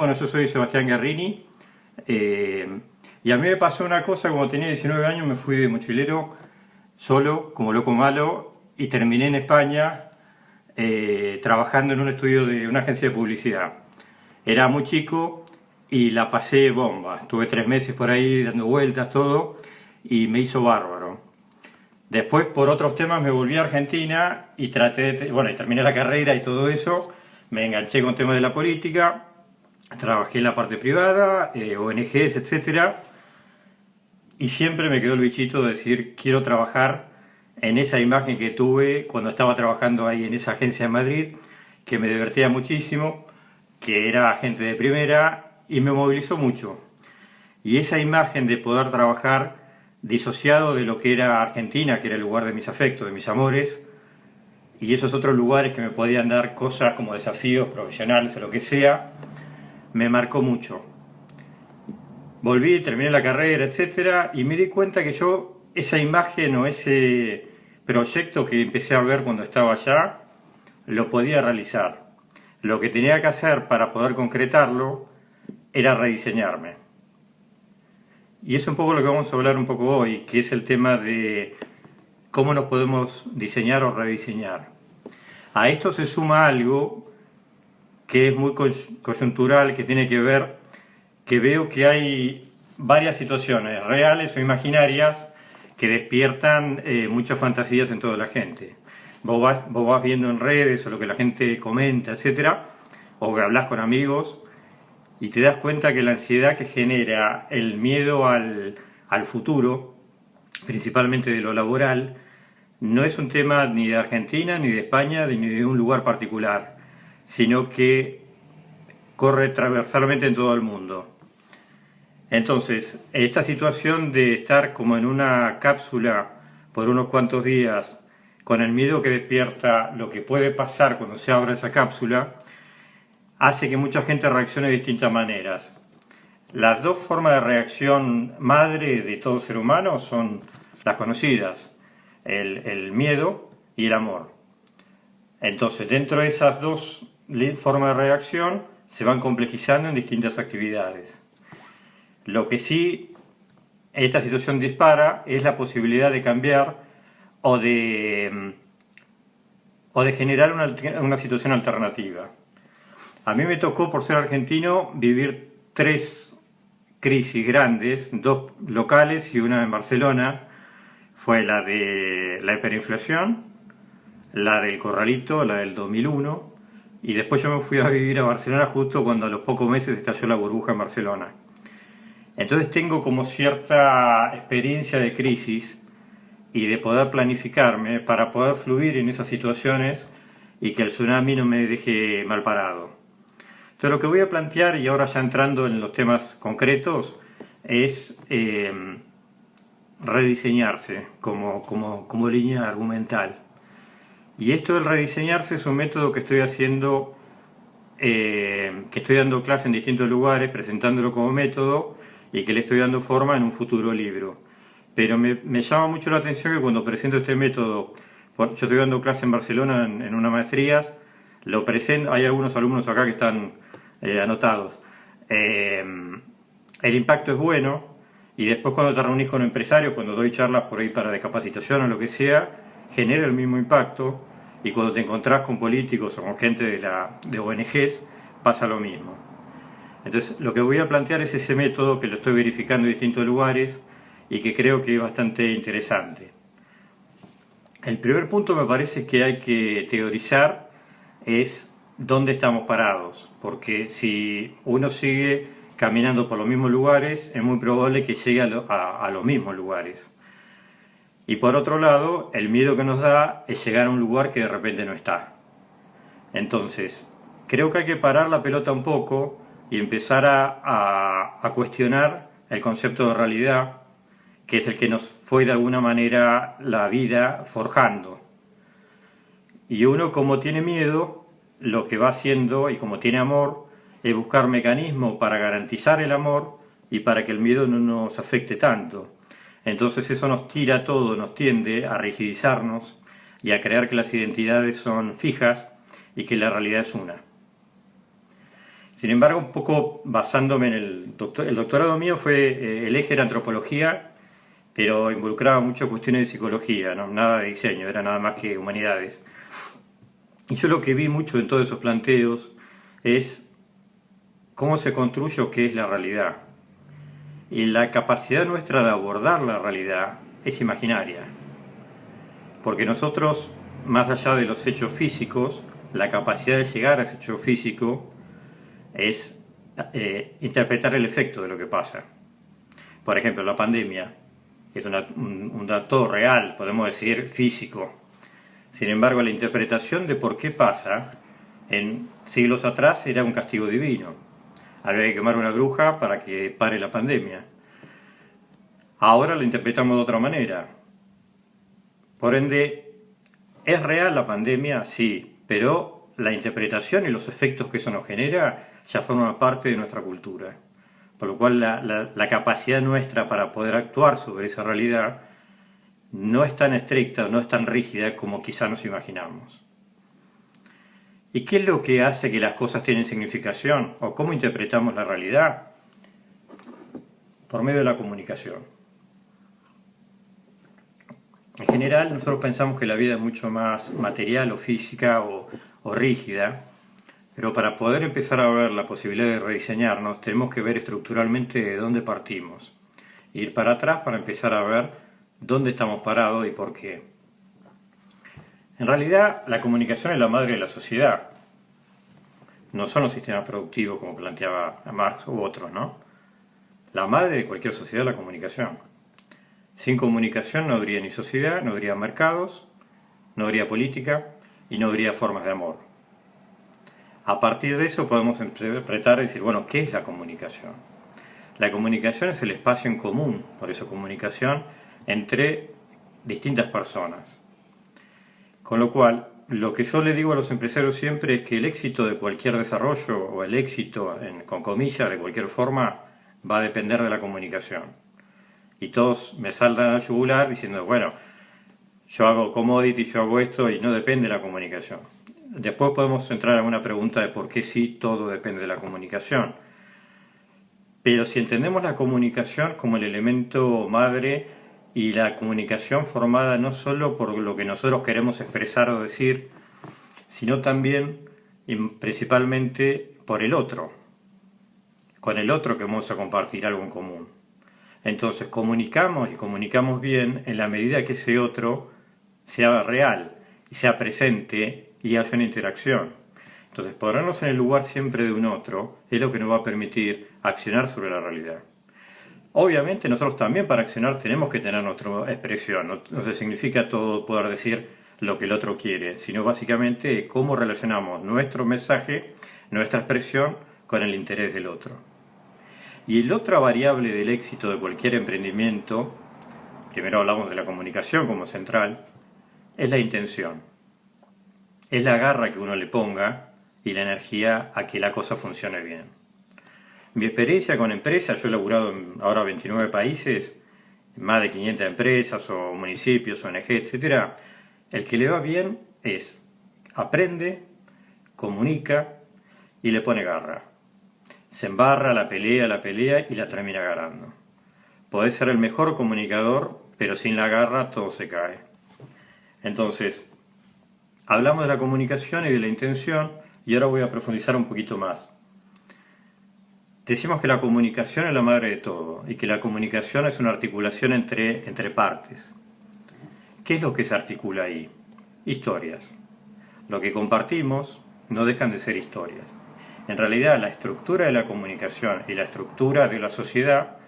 Bueno, yo soy Sebastián Guerrini y a mí me pasó una cosa, cuando tenía 19 años me fui de mochilero solo, como loco malo, y terminé en España trabajando en un estudio de una agencia de publicidad. Era muy chico y la pasé bomba, estuve 3 meses por ahí dando vueltas, todo, y me hizo bárbaro. Después, por otros temas, me volví a Argentina y bueno, y terminé la carrera y todo eso, me enganché con temas de la política. Trabajé en la parte privada, ONGs, etcétera, y siempre me quedó el bichito de decir, quiero trabajar en esa imagen que tuve cuando estaba trabajando ahí en esa agencia de Madrid, que me divertía muchísimo, que era gente de primera y me movilizó mucho. Y esa imagen de poder trabajar disociado de lo que era Argentina, que era el lugar de mis afectos, de mis amores, y esos otros lugares que me podían dar cosas como desafíos profesionales o lo que sea, me marcó mucho. Volví, terminé la carrera, etcétera, y me di cuenta que yo, esa imagen o ese proyecto que empecé a ver cuando estaba allá, lo podía realizar. Lo que tenía que hacer para poder concretarlo era rediseñarme. Y es un poco lo que vamos a hablar un poco hoy, que es el tema de cómo nos podemos diseñar o rediseñar. A esto se suma algo que es muy coyuntural, que tiene que ver, que veo que hay varias situaciones reales o imaginarias que despiertan muchas fantasías en toda la gente. Vos vas viendo en redes o lo que la gente comenta, etcétera, o que hablas con amigos y te das cuenta que la ansiedad que genera el miedo al futuro, principalmente de lo laboral, no es un tema ni de Argentina, ni de España, ni de un lugar particular, sino que corre transversalmente en todo el mundo. Entonces, esta situación de estar como en una cápsula por unos cuantos días, con el miedo que despierta lo que puede pasar cuando se abra esa cápsula, hace que mucha gente reaccione de distintas maneras. Las dos formas de reacción madre de todo ser humano son las conocidas, el miedo y el amor. Entonces, dentro de esas dos formas de reacción, se van complejizando en distintas actividades. Lo que sí esta situación dispara es la posibilidad de cambiar o de generar una situación alternativa. A mí me tocó, por ser argentino, vivir 3 crisis grandes, 2 locales y una en Barcelona. Fue la de la hiperinflación, la del Corralito, la del 2001, y después yo me fui a vivir a Barcelona justo cuando a los pocos meses estalló la burbuja en Barcelona. Entonces tengo como cierta experiencia de crisis y de poder planificarme para poder fluir en esas situaciones y que el tsunami no me deje mal parado. Entonces lo que voy a plantear, y ahora ya entrando en los temas concretos, es rediseñarse como línea argumental. Y esto del rediseñarse es un método que estoy haciendo, que estoy dando clase en distintos lugares, presentándolo como método y que le estoy dando forma en un futuro libro. Pero me llama mucho la atención que cuando presento este método, yo estoy dando clase en Barcelona en una maestrías, lo presento, hay algunos alumnos acá que están anotados. El impacto es bueno y después cuando te reunís con empresarios, cuando doy charlas por ahí para de capacitación o lo que sea, genera el mismo impacto. Y cuando te encontrás con políticos o con gente de ONGs, pasa lo mismo. Entonces, lo que voy a plantear es ese método que lo estoy verificando en distintos lugares y que creo que es bastante interesante. El primer punto me parece que hay que teorizar es dónde estamos parados, porque si uno sigue caminando por los mismos lugares, es muy probable que llegue a los mismos lugares. Y por otro lado, el miedo que nos da es llegar a un lugar que de repente no está. Entonces, creo que hay que parar la pelota un poco y empezar a cuestionar el concepto de realidad, que es el que nos fue de alguna manera la vida forjando. Y uno, como tiene miedo, lo que va haciendo, y como tiene amor, es buscar mecanismos para garantizar el amor y para que el miedo no nos afecte tanto. Entonces eso nos tira todo, nos tiende a rigidizarnos y a creer que las identidades son fijas y que la realidad es una. Sin embargo, un poco basándome en el doctorado mío fue, el eje era antropología, pero involucraba mucho cuestiones de psicología, ¿no? Nada de diseño, era nada más que humanidades. Y yo lo que vi mucho en todos esos planteos es cómo se construye o qué es la realidad. Y la capacidad nuestra de abordar la realidad es imaginaria. Porque nosotros, más allá de los hechos físicos, la capacidad de llegar a ese hecho físico es interpretar el efecto de lo que pasa. Por ejemplo, la pandemia es un dato real, podemos decir físico. Sin embargo, la interpretación de por qué pasa, en siglos atrás era un castigo divino. Había que quemar una bruja para que pare la pandemia. Ahora la interpretamos de otra manera. Por ende, ¿es real la pandemia? Sí, pero la interpretación y los efectos que eso nos genera ya forman parte de nuestra cultura. Por lo cual la capacidad nuestra para poder actuar sobre esa realidad no es tan estricta, no es tan rígida como quizá nos imaginamos. ¿Y qué es lo que hace que las cosas tienen significación? ¿O cómo interpretamos la realidad? Por medio de la comunicación. En general, nosotros pensamos que la vida es mucho más material o física o rígida, pero para poder empezar a ver la posibilidad de rediseñarnos, tenemos que ver estructuralmente de dónde partimos. Ir para atrás para empezar a ver dónde estamos parados y por qué. En realidad, la comunicación es la madre de la sociedad. No son los sistemas productivos como planteaba Marx u otros, ¿no? La madre de cualquier sociedad es la comunicación. Sin comunicación no habría ni sociedad, no habría mercados, no habría política y no habría formas de amor. A partir de eso podemos interpretar y decir, bueno, ¿qué es la comunicación? La comunicación es el espacio en común, por eso comunicación entre distintas personas. Con lo cual, lo que yo le digo a los empresarios siempre es que el éxito de cualquier desarrollo o el éxito, con comillas, de cualquier forma, va a depender de la comunicación. Y todos me saltan al yugular diciendo, bueno, yo hago commodity, yo hago esto y no depende de la comunicación. Después podemos entrar a una pregunta de por qué sí todo depende de la comunicación. Pero si entendemos la comunicación como el elemento madre y la comunicación formada no solo por lo que nosotros queremos expresar o decir, sino también y principalmente por el otro. Con el otro que vamos a compartir algo en común. Entonces comunicamos y comunicamos bien en la medida que ese otro sea real y sea presente y haya una interacción. Entonces ponernos en el lugar siempre de un otro es lo que nos va a permitir accionar sobre la realidad. Obviamente nosotros también para accionar tenemos que tener nuestra expresión, no se significa todo poder decir lo que el otro quiere, sino básicamente cómo relacionamos nuestro mensaje, nuestra expresión con el interés del otro. Y la otra variable del éxito de cualquier emprendimiento, primero hablamos de la comunicación como central, es la intención. Es la garra que uno le ponga y la energía a que la cosa funcione bien. Mi experiencia con empresas, yo he laburado en ahora 29 países, más de 500 empresas o municipios, ONG, etc. El que le va bien es, aprende, comunica y le pone garra. Se embarra, la pelea y la termina ganando. Podés ser el mejor comunicador, pero sin la garra todo se cae. Entonces, hablamos de la comunicación y de la intención y ahora voy a profundizar un poquito más. Decimos que la comunicación es la madre de todo y que la comunicación es una articulación entre partes. ¿Qué es lo que se articula ahí? Historias. Lo que compartimos no dejan de ser historias. En realidad, la estructura de la comunicación y la estructura de la sociedad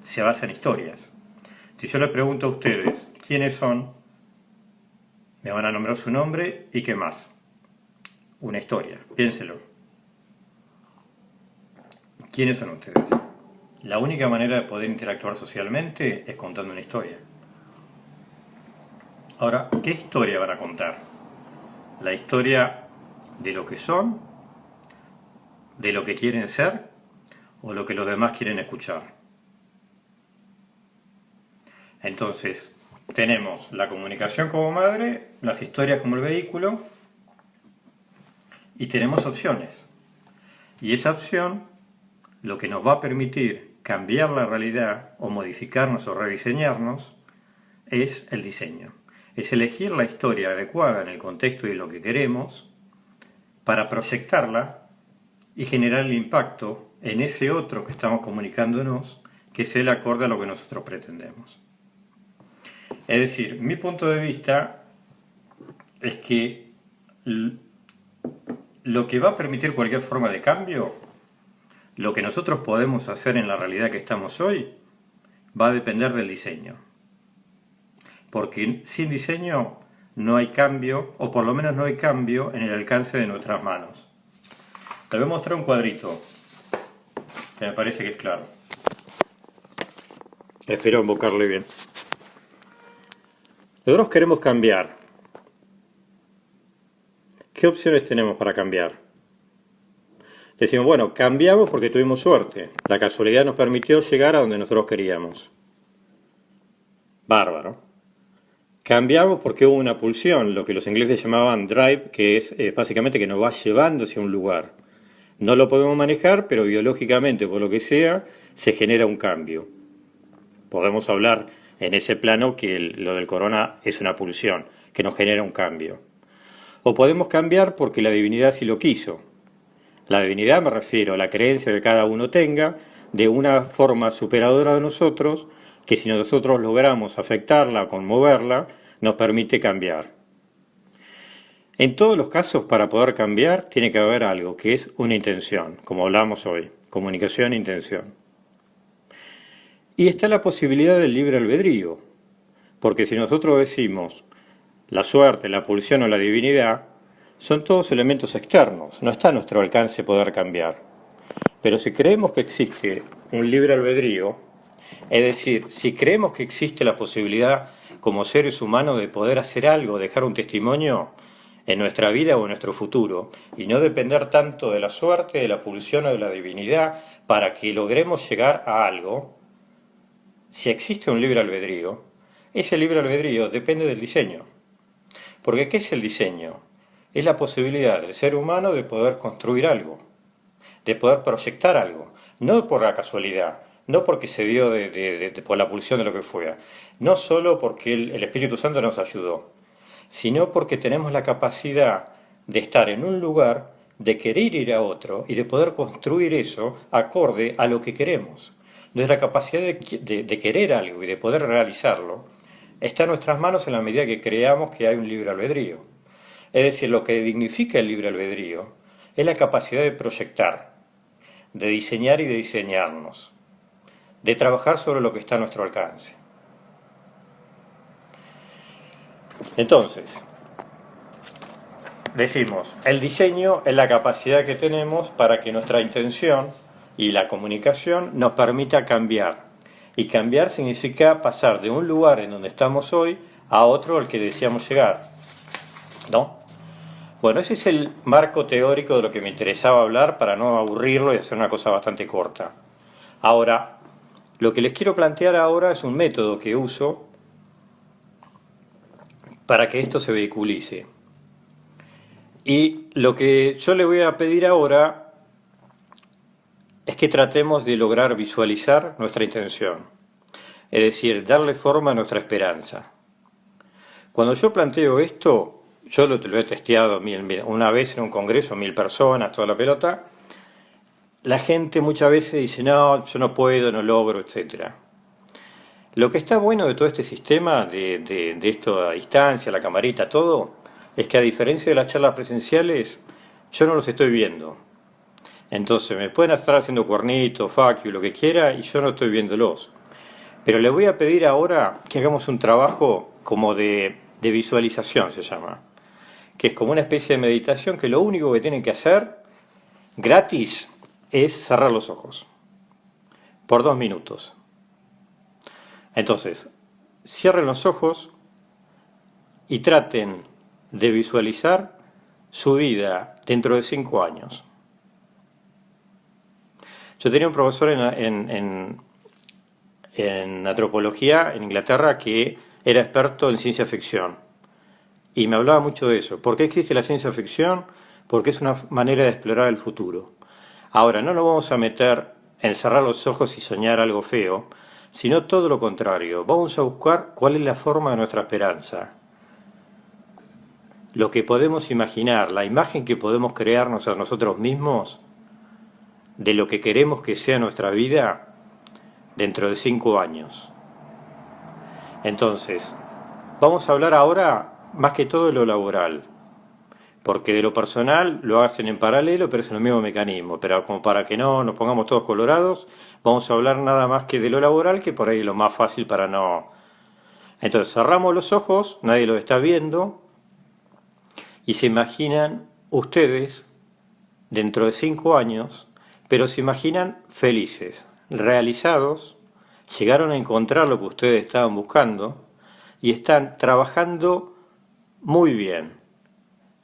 se basa en historias. Si yo les pregunto a ustedes quiénes son, me van a nombrar su nombre y qué más. Una historia, piénselo. ¿Quiénes son ustedes? La única manera de poder interactuar socialmente es contando una historia. Ahora, ¿qué historia van a contar? ¿La historia de lo que son, de lo que quieren ser o lo que los demás quieren escuchar? Entonces, tenemos la comunicación como madre, las historias como el vehículo y tenemos opciones. Y esa opción lo que nos va a permitir cambiar la realidad o modificarnos o rediseñarnos es el diseño. Es elegir la historia adecuada en el contexto y lo que queremos para proyectarla y generar el impacto en ese otro que estamos comunicándonos, que es el acorde a lo que nosotros pretendemos. Es decir, mi punto de vista es que lo que va a permitir cualquier forma de cambio, lo que nosotros podemos hacer en la realidad que estamos hoy, va a depender del diseño. Porque sin diseño no hay cambio, o por lo menos no hay cambio en el alcance de nuestras manos. Te voy a mostrar un cuadrito, que me parece que es claro. Espero invocarle bien. Nosotros queremos cambiar. ¿Qué opciones tenemos para cambiar? Decimos, bueno, cambiamos porque tuvimos suerte. La casualidad nos permitió llegar a donde nosotros queríamos. Bárbaro. Cambiamos porque hubo una pulsión, lo que los ingleses llamaban drive, que es básicamente que nos va llevando hacia un lugar. No lo podemos manejar, pero biológicamente, por lo que sea, se genera un cambio. Podemos hablar en ese plano que lo del corona es una pulsión, que nos genera un cambio. O podemos cambiar porque la divinidad así lo quiso. La divinidad me refiero a la creencia que cada uno tenga de una forma superadora de nosotros, que si nosotros logramos afectarla o conmoverla, nos permite cambiar. En todos los casos, para poder cambiar, tiene que haber algo, que es una intención, como hablamos hoy, comunicación e intención. Y está la posibilidad del libre albedrío, porque si nosotros decimos la suerte, la pulsión o la divinidad, son todos elementos externos, no está a nuestro alcance poder cambiar. Pero si creemos que existe un libre albedrío, es decir, si creemos que existe la posibilidad como seres humanos de poder hacer algo, dejar un testimonio en nuestra vida o en nuestro futuro, y no depender tanto de la suerte, de la pulsión o de la divinidad para que logremos llegar a algo, si existe un libre albedrío, ese libre albedrío depende del diseño. Porque ¿qué es el diseño? Es la posibilidad del ser humano de poder construir algo, de poder proyectar algo, no por la casualidad, no porque se dio por la pulsión de lo que fuera, no solo porque el Espíritu Santo nos ayudó, sino porque tenemos la capacidad de estar en un lugar, de querer ir a otro y de poder construir eso acorde a lo que queremos. Entonces la capacidad de querer algo y de poder realizarlo está en nuestras manos en la medida que creamos que hay un libre albedrío. Es decir, lo que dignifica el libre albedrío es la capacidad de proyectar, de diseñar y de diseñarnos, de trabajar sobre lo que está a nuestro alcance. Entonces, decimos, el diseño es la capacidad que tenemos para que nuestra intención y la comunicación nos permita cambiar. Y cambiar significa pasar de un lugar en donde estamos hoy a otro al que deseamos llegar, ¿no? Bueno, ese es el marco teórico de lo que me interesaba hablar para no aburrirlo y hacer una cosa bastante corta. Ahora, lo que les quiero plantear ahora es un método que uso para que esto se vehiculice. Y lo que yo le voy a pedir ahora es que tratemos de lograr visualizar nuestra intención, es decir, darle forma a nuestra esperanza. Cuando yo planteo esto, yo lo he testeado una vez en un congreso, 1000 personas, toda la pelota, la gente muchas veces dice, no, yo no puedo, no logro, etc. Lo que está bueno de todo este sistema, de esto a distancia, la camarita, todo, es que a diferencia de las charlas presenciales, yo no los estoy viendo. Entonces me pueden estar haciendo cuernitos, fuck you, lo que quiera, y yo no estoy viéndolos. Pero les voy a pedir ahora que hagamos un trabajo como de visualización, se llama, que es como una especie de meditación que lo único que tienen que hacer, gratis, es cerrar los ojos, por 2 minutos. Entonces, cierren los ojos y traten de visualizar su vida dentro de 5 años. Yo tenía un profesor en antropología en Inglaterra que era experto en ciencia ficción y me hablaba mucho de eso. ¿Por qué existe la ciencia ficción? Porque es una manera de explorar el futuro. Ahora, no nos vamos a meter en cerrar los ojos y soñar algo feo, sino todo lo contrario. Vamos a buscar cuál es la forma de nuestra esperanza. Lo que podemos imaginar, la imagen que podemos crearnos a nosotros mismos de lo que queremos que sea nuestra vida dentro de 5 años. Entonces, vamos a hablar ahora más que todo de lo laboral, porque de lo personal lo hacen en paralelo, pero es el mismo mecanismo. Pero como para que no nos pongamos todos colorados, vamos a hablar nada más que de lo laboral, que por ahí es lo más fácil para no... Entonces cerramos los ojos, nadie los está viendo, y se imaginan ustedes dentro de 5 años, pero se imaginan felices, realizados, llegaron a encontrar lo que ustedes estaban buscando y están trabajando muy bien.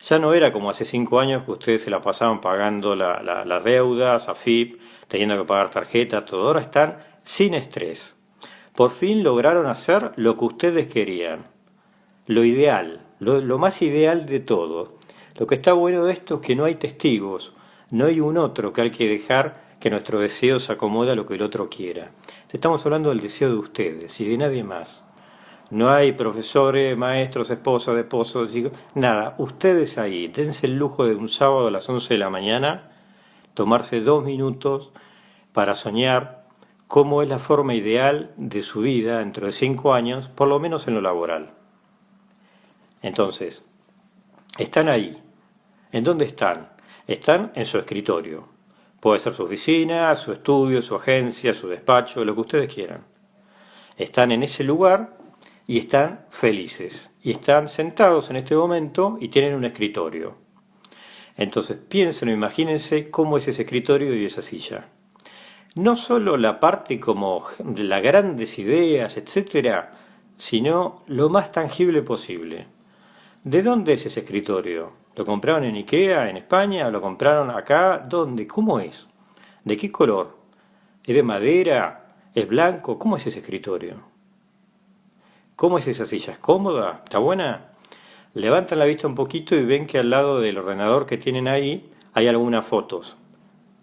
Ya no era como hace 5 años que ustedes se la pasaban pagando las deudas, AFIP, teniendo que pagar tarjeta, todo. Ahora están sin estrés. Por fin lograron hacer lo que ustedes querían. Lo ideal, lo más ideal de todo. Lo que está bueno de esto es que no hay testigos, no hay un otro que hay que dejar que nuestro deseo se acomode a lo que el otro quiera. Estamos hablando del deseo de ustedes y de nadie más. No hay profesores, maestros, esposos, hijos, nada. Ustedes ahí, dense el lujo de un sábado a las 11 de la mañana, tomarse 2 minutos para soñar cómo es la forma ideal de su vida dentro de 5 años, por lo menos en lo laboral. Entonces, están ahí. ¿En dónde están? Están en su escritorio. Puede ser su oficina, su estudio, su agencia, su despacho, lo que ustedes quieran. Están en ese lugar y están felices. Y están sentados en este momento y tienen un escritorio. Entonces piensen o imagínense cómo es ese escritorio y esa silla. No solo la parte como de las grandes ideas, etcétera, sino lo más tangible posible. ¿De dónde es ese escritorio? ¿Lo compraron en Ikea, en España? ¿Lo compraron acá? ¿Dónde? ¿Cómo es? ¿De qué color? ¿Es de madera? ¿Es blanco? ¿Cómo es ese escritorio? ¿Cómo es esa silla? ¿Es cómoda? ¿Está buena? Levantan la vista un poquito y ven que al lado del ordenador que tienen ahí hay algunas fotos.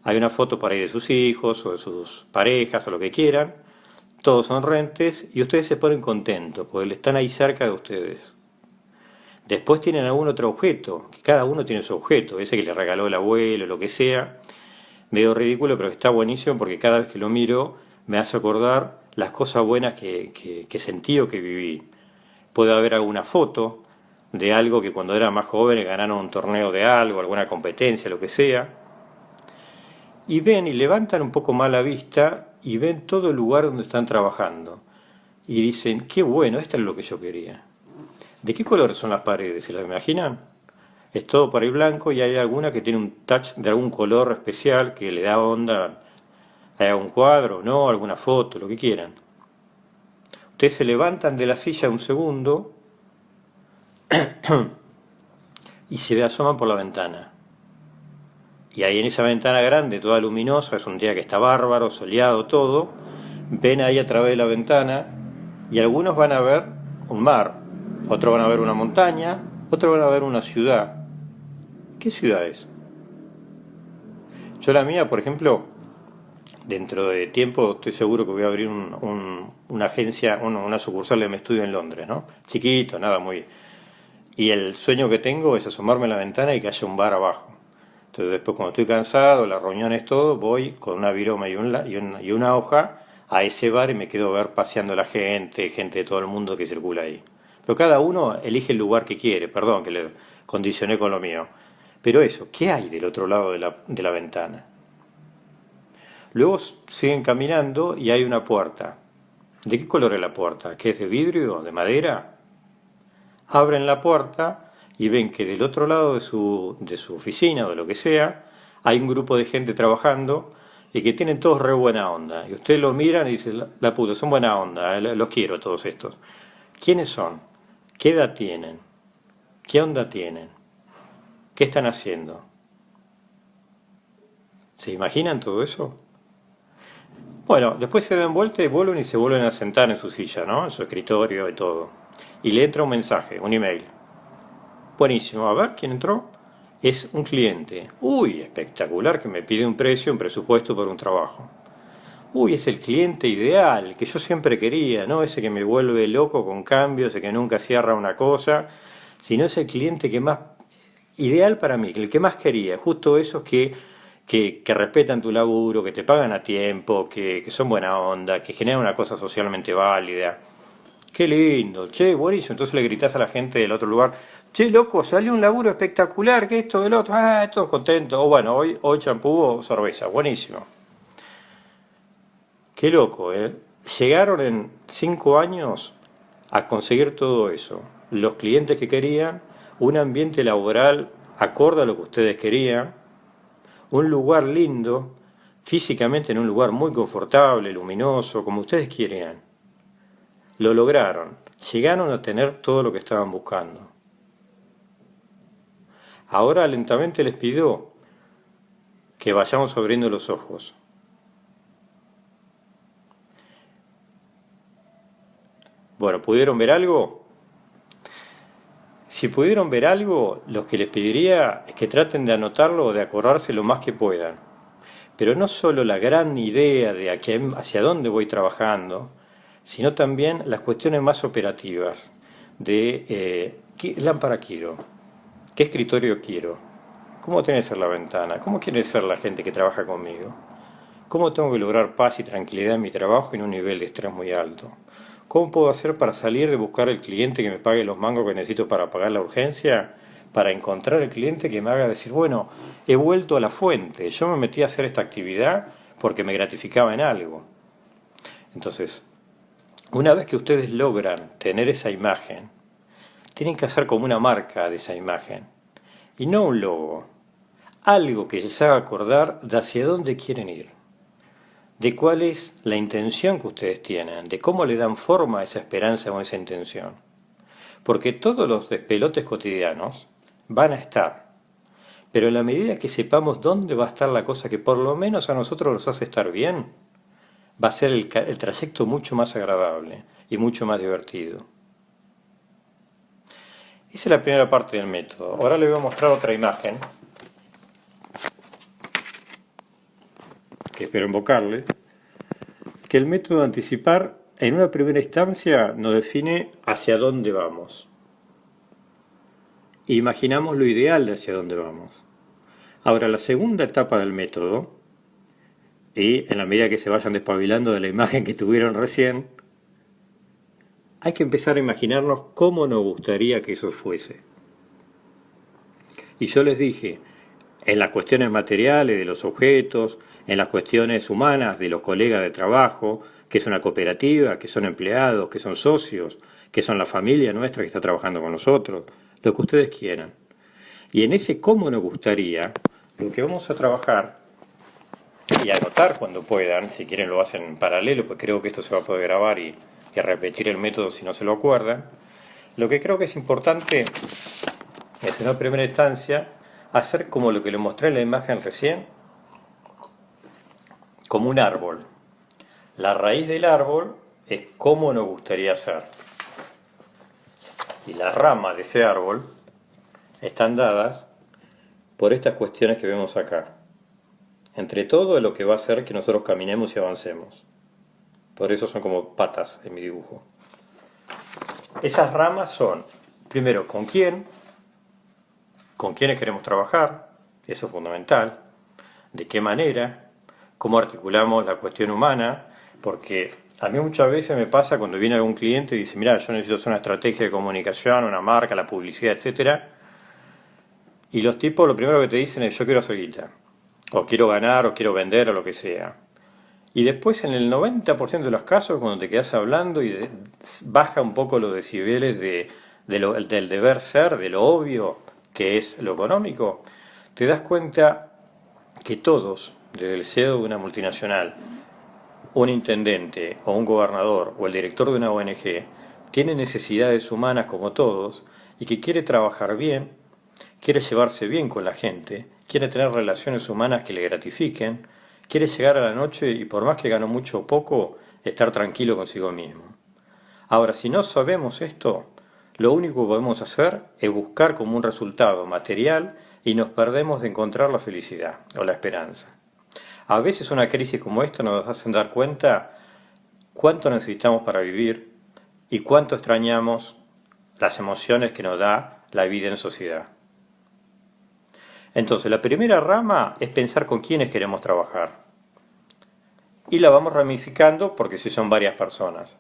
Hay una foto por ahí de sus hijos o de sus parejas o lo que quieran. Todos sonrientes y ustedes se ponen contentos porque están ahí cerca de ustedes. Después tienen algún otro objeto, que cada uno tiene su objeto, ese que le regaló el abuelo, lo que sea. Medio ridículo, pero está buenísimo porque cada vez que lo miro me hace acordar las cosas buenas que sentí o que viví. Puede haber alguna foto de algo que cuando eran más jóvenes ganaron un torneo de algo, alguna competencia, lo que sea. Y ven y levantan un poco más la vista y ven todo el lugar donde están trabajando. Y dicen, qué bueno, esto es lo que yo quería. ¿De qué color son las paredes? ¿Se las imaginan? Es todo por ahí blanco y hay alguna que tiene un touch de algún color especial que le da onda a algún cuadro, ¿no? Alguna foto, lo que quieran. Ustedes se levantan de la silla un segundo y se asoman por la ventana. Y ahí en esa ventana grande, toda luminosa, es un día que está bárbaro, soleado, todo, ven ahí a través de la ventana y algunos van a ver un mar. Otros van a ver una montaña, otros van a ver una ciudad. ¿Qué ciudad es? Yo la mía, por ejemplo, dentro de tiempo estoy seguro que voy a abrir una agencia, una sucursal de mi estudio en Londres, ¿no? Chiquito, nada muy... Y el sueño que tengo es asomarme a la ventana y que haya un bar abajo. Entonces después cuando estoy cansado, las reuniones, todo, voy con una viroma y una hoja a ese bar y me quedo a ver paseando a la gente de todo el mundo que circula ahí. Pero cada uno elige el lugar que quiere, perdón que le condicioné con lo mío. Pero eso, ¿qué hay del otro lado de la ventana? Luego siguen caminando y hay una puerta. ¿De qué color es la puerta? ¿Qué es de vidrio? ¿De madera? Abren la puerta y ven que del otro lado de su oficina o de lo que sea, hay un grupo de gente trabajando y que tienen todos re buena onda. Y ustedes los miran y dicen, la puta, son buena onda, los quiero todos estos. ¿Quiénes son? ¿Qué edad tienen? ¿Qué onda tienen? ¿Qué están haciendo? ¿Se imaginan todo eso? Bueno, después se dan vuelta y vuelven y se vuelven a sentar en su silla, ¿no? En su escritorio y todo. Y le entra un mensaje, un email. Buenísimo, a ver, ¿quién entró? es un cliente, uy, espectacular, que me pide un precio, un presupuesto por un trabajo. Uy, es el cliente ideal, que yo siempre quería, no ese que me vuelve loco con cambios, ese que nunca cierra una cosa, sino es el cliente que más, ideal para mí, el que más quería, justo esos que respetan tu laburo, que te pagan a tiempo, que son buena onda, que generan una cosa socialmente válida. Qué lindo, che, buenísimo. Entonces le gritás a la gente del otro lugar, che, loco, salió un laburo espectacular, que esto, del otro, todos contentos. O bueno, hoy champú o cerveza, buenísimo. Qué loco, ¿eh? Llegaron en 5 años a conseguir todo eso. Los clientes que querían, un ambiente laboral acorde a lo que ustedes querían, un lugar lindo, físicamente en un lugar muy confortable, luminoso, como ustedes querían. Lo lograron, llegaron a tener todo lo que estaban buscando. Ahora lentamente les pido que vayamos abriendo los ojos. Bueno, ¿pudieron ver algo? Si pudieron ver algo, lo que les pediría es que traten de anotarlo o de acordarse lo más que puedan. Pero no solo la gran idea de hacia dónde voy trabajando, sino también las cuestiones más operativas de qué lámpara quiero, qué escritorio quiero, cómo tiene que ser la ventana, cómo quiere ser la gente que trabaja conmigo, cómo tengo que lograr paz y tranquilidad en mi trabajo en un nivel de estrés muy alto. ¿Cómo puedo hacer para salir de buscar el cliente que me pague los mangos que necesito para pagar la urgencia? Para encontrar el cliente que me haga decir, bueno, he vuelto a la fuente, yo me metí a hacer esta actividad porque me gratificaba en algo. Entonces, una vez que ustedes logran tener esa imagen, tienen que hacer como una marca de esa imagen. Y no un logo, algo que les haga acordar de hacia dónde quieren ir, de cuál es la intención que ustedes tienen, de cómo le dan forma a esa esperanza o a esa intención. Porque todos los despelotes cotidianos van a estar, pero en la medida que sepamos dónde va a estar la cosa que por lo menos a nosotros nos hace estar bien, va a ser el trayecto mucho más agradable y mucho más divertido. Esa es la primera parte del método. Ahora les voy a mostrar otra imagen, que espero invocarle, que el método de anticipar en una primera instancia nos define hacia dónde vamos. Imaginamos lo ideal de hacia dónde vamos. Ahora, la segunda etapa del método, y en la medida que se vayan despabilando de la imagen que tuvieron recién, hay que empezar a imaginarnos cómo nos gustaría que eso fuese. Y yo les dije, en las cuestiones materiales de los objetos, en las cuestiones humanas de los colegas de trabajo, que es una cooperativa, que son empleados, que son socios, que son la familia nuestra que está trabajando con nosotros, lo que ustedes quieran. Y en ese cómo nos gustaría, lo que vamos a trabajar y anotar cuando puedan, si quieren lo hacen en paralelo, pues creo que esto se va a poder grabar y repetir el método si no se lo acuerdan. Lo que creo que es importante es en una primera instancia hacer como lo que les mostré en la imagen recién, como un árbol. La raíz del árbol es cómo nos gustaría ser. Y las ramas de ese árbol están dadas por estas cuestiones que vemos acá. Entre todo lo que va a hacer que nosotros caminemos y avancemos. Por eso son como patas en mi dibujo. Esas ramas son, primero, con quiénes queremos trabajar, eso es fundamental, de qué manera, cómo articulamos la cuestión humana, porque a mí muchas veces me pasa cuando viene algún cliente y dice, mira, yo necesito hacer una estrategia de comunicación, una marca, la publicidad, etcétera, y los tipos lo primero que te dicen es yo quiero hacer guita, o quiero ganar, o quiero vender, o lo que sea. Y después en el 90% de los casos, cuando te quedas hablando y baja un poco los decibeles del deber ser, de lo obvio que es lo económico, te das cuenta que todos, desde el CEO de una multinacional, un intendente o un gobernador o el director de una ONG, tiene necesidades humanas como todos y que quiere trabajar bien, quiere llevarse bien con la gente, quiere tener relaciones humanas que le gratifiquen, quiere llegar a la noche y por más que gane mucho o poco, estar tranquilo consigo mismo. Ahora, si no sabemos esto, lo único que podemos hacer es buscar como un resultado material y nos perdemos de encontrar la felicidad o la esperanza. A veces una crisis como esta nos hace dar cuenta cuánto necesitamos para vivir y cuánto extrañamos las emociones que nos da la vida en sociedad. Entonces, la primera rama es pensar con quiénes queremos trabajar. Y la vamos ramificando porque si son varias personas.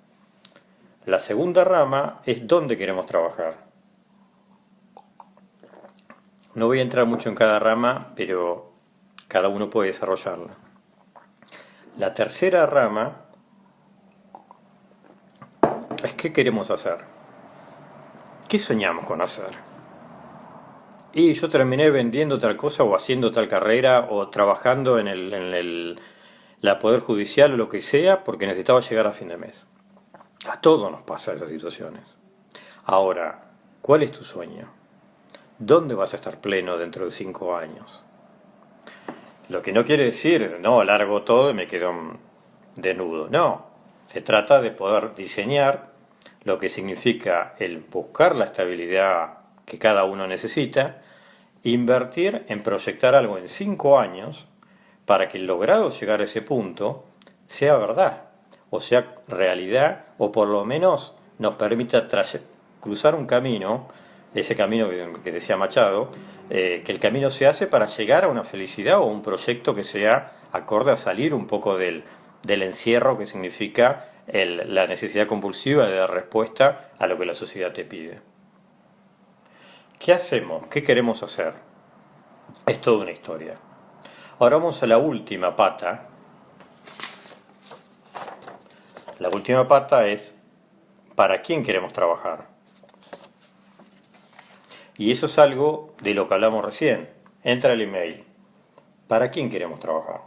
La segunda rama es dónde queremos trabajar. No voy a entrar mucho en cada rama, pero cada uno puede desarrollarla. La tercera rama es qué queremos hacer. ¿Qué soñamos con hacer? Y yo terminé vendiendo tal cosa o haciendo tal carrera o trabajando en la Poder Judicial o lo que sea porque necesitaba llegar a fin de mes. A todos nos pasa esas situaciones. Ahora, ¿cuál es tu sueño? ¿Dónde vas a estar pleno dentro de 5 años? Lo que no quiere decir, no, largo todo y me quedo desnudo. No, se trata de poder diseñar lo que significa el buscar la estabilidad que cada uno necesita, invertir en proyectar algo en 5 años para que logrado llegar a ese punto sea verdad, o sea realidad, o por lo menos nos permita cruzar un camino, ese camino que decía Machado, que el camino se hace para llegar a una felicidad o un proyecto que sea acorde a salir un poco del encierro que significa la necesidad compulsiva de dar respuesta a lo que la sociedad te pide. ¿Qué hacemos? ¿Qué queremos hacer? Es toda una historia. Ahora vamos a la última pata. La última pata es ¿para quién queremos trabajar? Y eso es algo de lo que hablamos recién. Entra el email. ¿Para quién queremos trabajar?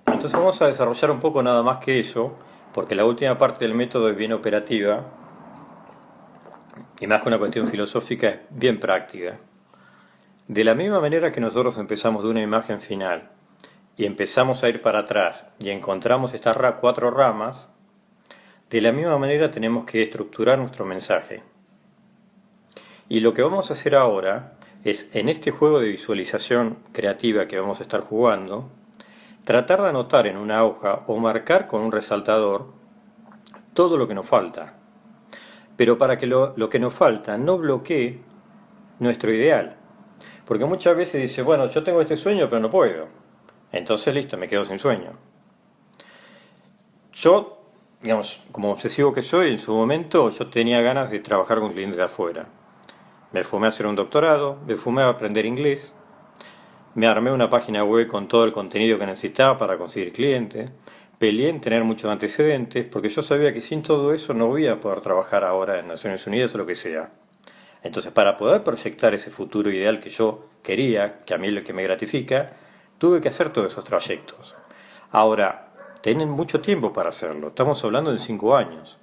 Entonces vamos a desarrollar un poco nada más que eso, porque la última parte del método es bien operativa y más que una cuestión filosófica es bien práctica. De la misma manera que nosotros empezamos de una imagen final y empezamos a ir para atrás y encontramos estas 4 ramas, de la misma manera tenemos que estructurar nuestro mensaje. Y lo que vamos a hacer ahora es, en este juego de visualización creativa que vamos a estar jugando, tratar de anotar en una hoja o marcar con un resaltador todo lo que nos falta. Pero para que lo que nos falta no bloquee nuestro ideal. Porque muchas veces dice, bueno, yo tengo este sueño pero no puedo. Entonces listo, me quedo sin sueño. Yo, digamos, como obsesivo que soy, en su momento yo tenía ganas de trabajar con clientes de afuera. Me fumé a hacer un doctorado, me fumé a aprender inglés, me armé una página web con todo el contenido que necesitaba para conseguir clientes, peleé en tener muchos antecedentes, porque yo sabía que sin todo eso no voy a poder trabajar ahora en Naciones Unidas o lo que sea. Entonces, para poder proyectar ese futuro ideal que yo quería, que a mí es lo que me gratifica, tuve que hacer todos esos trayectos. Ahora, tienen mucho tiempo para hacerlo, estamos hablando de 5 años.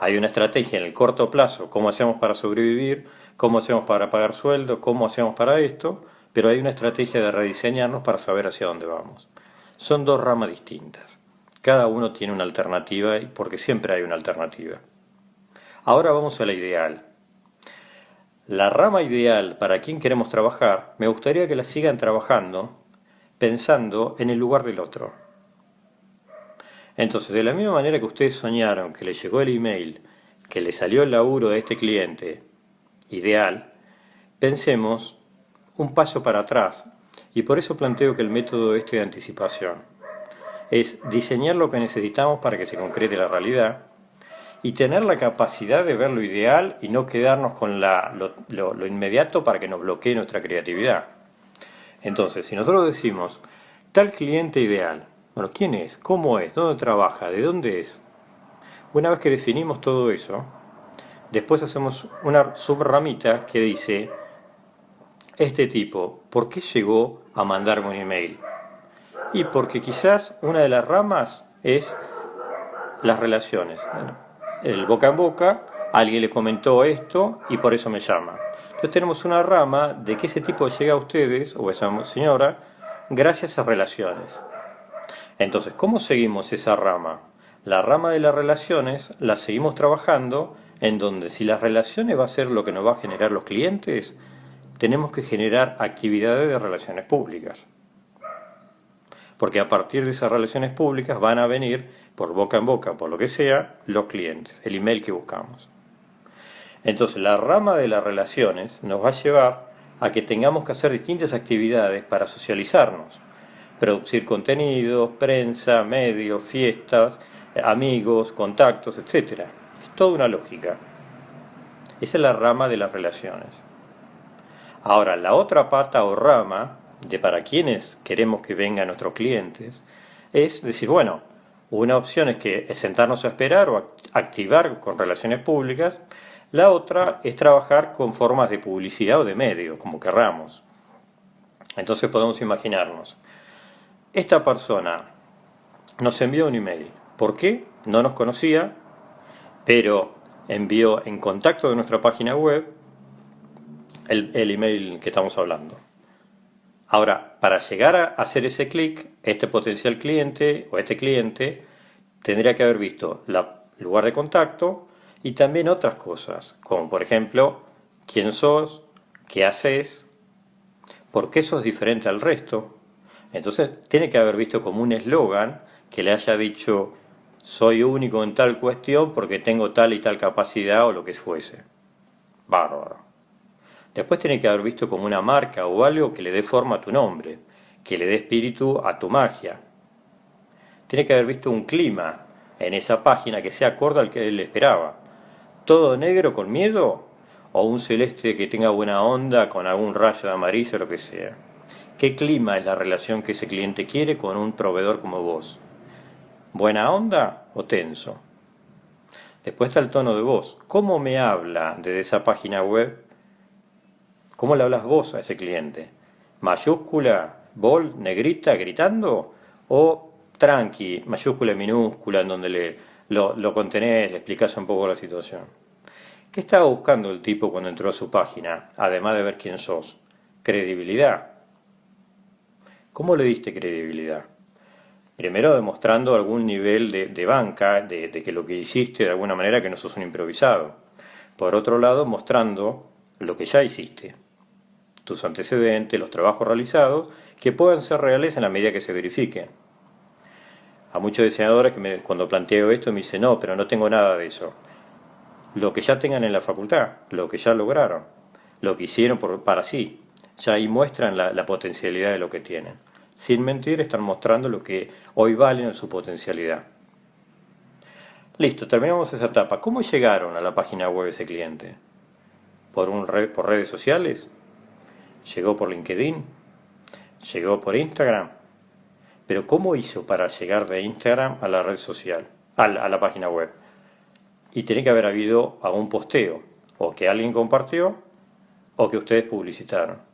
Hay una estrategia en el corto plazo, cómo hacemos para sobrevivir, cómo hacemos para pagar sueldo, cómo hacemos para esto, pero hay una estrategia de rediseñarnos para saber hacia dónde vamos. Son 2 ramas distintas. Cada uno tiene una alternativa, porque siempre hay una alternativa. Ahora vamos a la ideal. La rama ideal para quien queremos trabajar, me gustaría que la sigan trabajando pensando en el lugar del otro. Entonces, de la misma manera que ustedes soñaron que les llegó el email, que les salió el laburo de este cliente ideal, pensemos un paso para atrás. Y por eso planteo que el método de anticipación es diseñar lo que necesitamos para que se concrete la realidad y tener la capacidad de ver lo ideal y no quedarnos con lo inmediato para que nos bloquee nuestra creatividad. Entonces, si nosotros decimos, tal cliente ideal, bueno, ¿quién es? ¿Cómo es? ¿Dónde trabaja? ¿De dónde es? Una vez que definimos todo eso, después hacemos una subramita que dice, este tipo, ¿por qué llegó a mandarme un email? Y porque quizás una de las ramas es las relaciones. Bueno, el boca en boca, alguien le comentó esto y por eso me llama. Entonces tenemos una rama de que ese tipo llega a ustedes, o esa señora, gracias a relaciones. Entonces, ¿cómo seguimos esa rama? La rama de las relaciones la seguimos trabajando en donde si las relaciones va a ser lo que nos va a generar los clientes, tenemos que generar actividades de relaciones públicas. Porque a partir de esas relaciones públicas van a venir, por boca en boca, por lo que sea, los clientes, el email que buscamos. Entonces la rama de las relaciones nos va a llevar a que tengamos que hacer distintas actividades para socializarnos. Producir contenidos, prensa, medios, fiestas, amigos, contactos, etc. Es toda una lógica. Esa es la rama de las relaciones. Ahora, la otra pata o rama de para quienes queremos que vengan nuestros clientes es decir, bueno, una opción es sentarnos a esperar o activar con relaciones públicas. La otra es trabajar con formas de publicidad o de medio, como querramos. Entonces podemos imaginarnos, esta persona nos envió un email. ¿Por qué? No nos conocía, pero envió en contacto de nuestra página web el email que estamos hablando. Ahora, para llegar a hacer ese clic, este potencial cliente o este cliente tendría que haber visto el lugar de contacto y también otras cosas, como por ejemplo, quién sos, qué haces, por qué sos diferente al resto. Entonces, tiene que haber visto como un eslogan que le haya dicho, soy único en tal cuestión porque tengo tal y tal capacidad o lo que fuese. Bárbaro. Después tiene que haber visto como una marca o algo que le dé forma a tu nombre, que le dé espíritu a tu magia. Tiene que haber visto un clima en esa página que sea acorde al que él esperaba. ¿Todo negro con miedo? ¿O un celeste que tenga buena onda con algún rayo de amarillo o lo que sea? ¿Qué clima es la relación que ese cliente quiere con un proveedor como vos? ¿Buena onda o tenso? Después está el tono de voz. ¿Cómo me habla desde esa página web? ¿Cómo le hablas vos a ese cliente? ¿Mayúscula, bold, negrita, gritando? ¿O tranqui, mayúscula y minúscula, en donde lo contenés, le explicás un poco la situación? ¿Qué estaba buscando el tipo cuando entró a su página, además de ver quién sos? Credibilidad. ¿Cómo le diste credibilidad? Primero demostrando algún nivel de banca, de que lo que hiciste de alguna manera que no sos un improvisado. Por otro lado, mostrando lo que ya hiciste, tus antecedentes, los trabajos realizados, que puedan ser reales en la medida que se verifiquen. A muchos diseñadores cuando planteo esto me dicen, no, pero no tengo nada de eso. Lo que ya tengan en la facultad, lo que ya lograron, lo que hicieron para sí, ya ahí muestran la potencialidad de lo que tienen. Sin mentir, están mostrando lo que hoy valen en su potencialidad. Listo, terminamos esa etapa. ¿Cómo llegaron a la página web ese cliente? ¿Por redes sociales? ¿Llegó por LinkedIn? ¿Llegó por Instagram? Pero ¿cómo hizo para llegar de Instagram a la red social, a la página web? Y tiene que haber habido algún posteo, o que alguien compartió, o que ustedes publicitaron.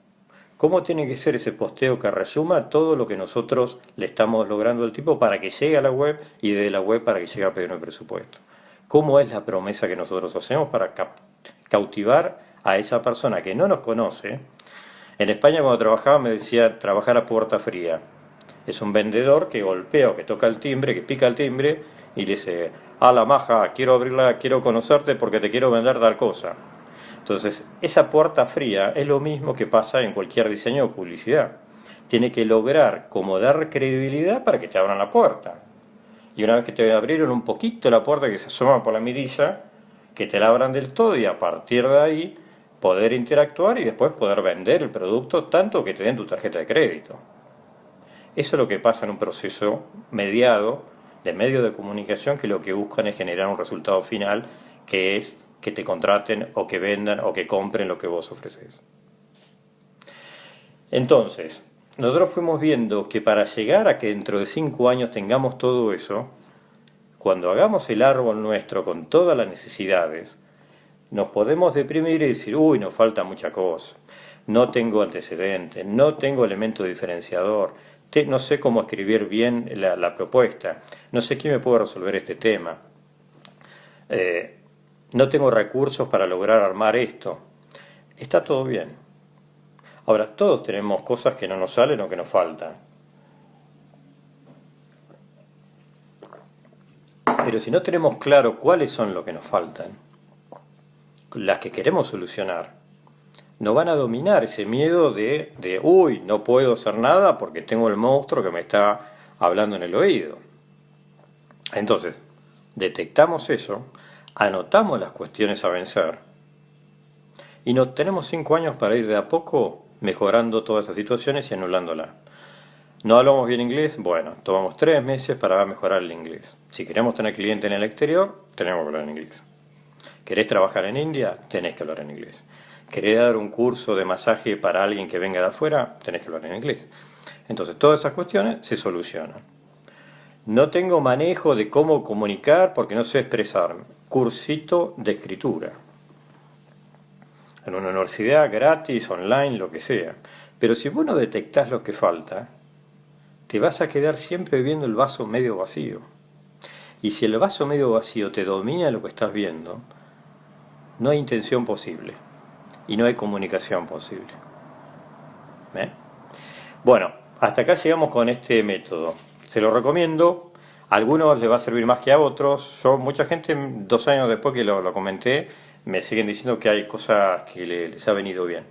¿Cómo tiene que ser ese posteo que resuma todo lo que nosotros le estamos logrando al tipo para que llegue a la web y de la web para que llegue a pedir un presupuesto? ¿Cómo es la promesa que nosotros hacemos para cautivar a esa persona que no nos conoce? En España cuando trabajaba me decía trabajar a puerta fría. Es un vendedor que golpea o que toca el timbre, que pica el timbre y le dice, la maja, quiero abrirla, quiero conocerte porque te quiero vender tal cosa. Entonces, esa puerta fría es lo mismo que pasa en cualquier diseño o publicidad. Tiene que lograr como dar credibilidad para que te abran la puerta. Y una vez que te abrieron un poquito la puerta que se asoma por la mirilla, que te la abran del todo y a partir de ahí poder interactuar y después poder vender el producto tanto que te den tu tarjeta de crédito. Eso es lo que pasa en un proceso mediado de medios de comunicación que lo que buscan es generar un resultado final que es que te contraten o que vendan o que compren lo que vos ofreces. Entonces, nosotros fuimos viendo que para llegar a que dentro de 5 años tengamos todo eso, cuando hagamos el árbol nuestro con todas las necesidades, nos podemos deprimir y decir, uy, nos falta mucha cosa, no tengo antecedentes, no tengo elemento diferenciador, no sé cómo escribir bien la propuesta, no sé quién me puede resolver este tema, no tengo recursos para lograr armar esto. Está todo bien. Ahora, todos tenemos cosas que no nos salen o que nos faltan. Pero si no tenemos claro cuáles son lo que nos faltan, las que queremos solucionar, nos van a dominar ese miedo de uy, no puedo hacer nada porque tengo el monstruo que me está hablando en el oído. Entonces, detectamos eso, anotamos las cuestiones a vencer y nos tenemos 5 años para ir de a poco mejorando todas esas situaciones y anulándolas. ¿No hablamos bien inglés? Bueno, tomamos 3 meses para mejorar el inglés. Si queremos tener cliente en el exterior, tenemos que hablar en inglés. ¿Querés trabajar en India? Tenés que hablar en inglés. ¿Querés dar un curso de masaje para alguien que venga de afuera? Tenés que hablar en inglés. Entonces, todas esas cuestiones se solucionan. No tengo manejo de cómo comunicar porque no sé expresarme. Cursito de escritura. En una universidad gratis, online, lo que sea. Pero si vos no detectás lo que falta, te vas a quedar siempre viendo el vaso medio vacío. Y si el vaso medio vacío te domina lo que estás viendo, no hay intención posible. Y no hay comunicación posible. ¿Eh? Bueno, hasta acá llegamos con este método. Se lo recomiendo. A algunos les va a servir más que a otros. Mucha gente, 2 años después que lo comenté, me siguen diciendo que hay cosas que les ha venido bien.